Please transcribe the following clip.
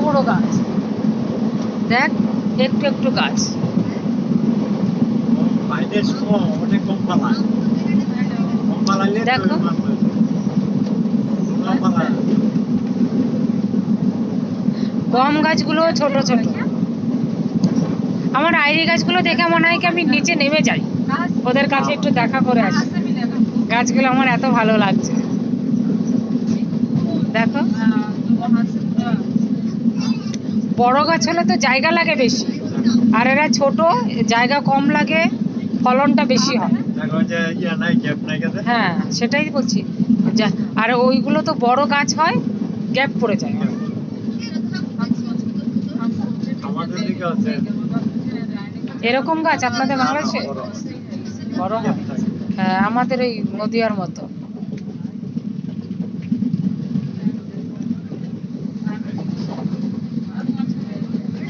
বড় গাছ, দেখ একটু একটু গাছ। দেখো গম গাছগুলো ছোট ছোট। আমার আইরি গাছগুলো দেখে মনে হয় কি আমি নিচে নেমে যাই, ওদের কাছে একটু দেখা করে আসি। গাছগুলো আমার এত ভালো লাগছে, দেখো। বড় গাছ হলে তো জায়গা লাগে বেশি, আর এরা ছোট, জায়গা কম লাগে, ফলনটা বেশি হয়। হ্যাঁ সেটাই বলছি, আর ওইগুলো তো বড় গাছ হয়, গ্যাপ পড়ে যায়। এরকম গাছ আপনাদের বাংলাদেশে বড় হয়? হ্যাঁ আমাদের এই নদিয়ার মতো।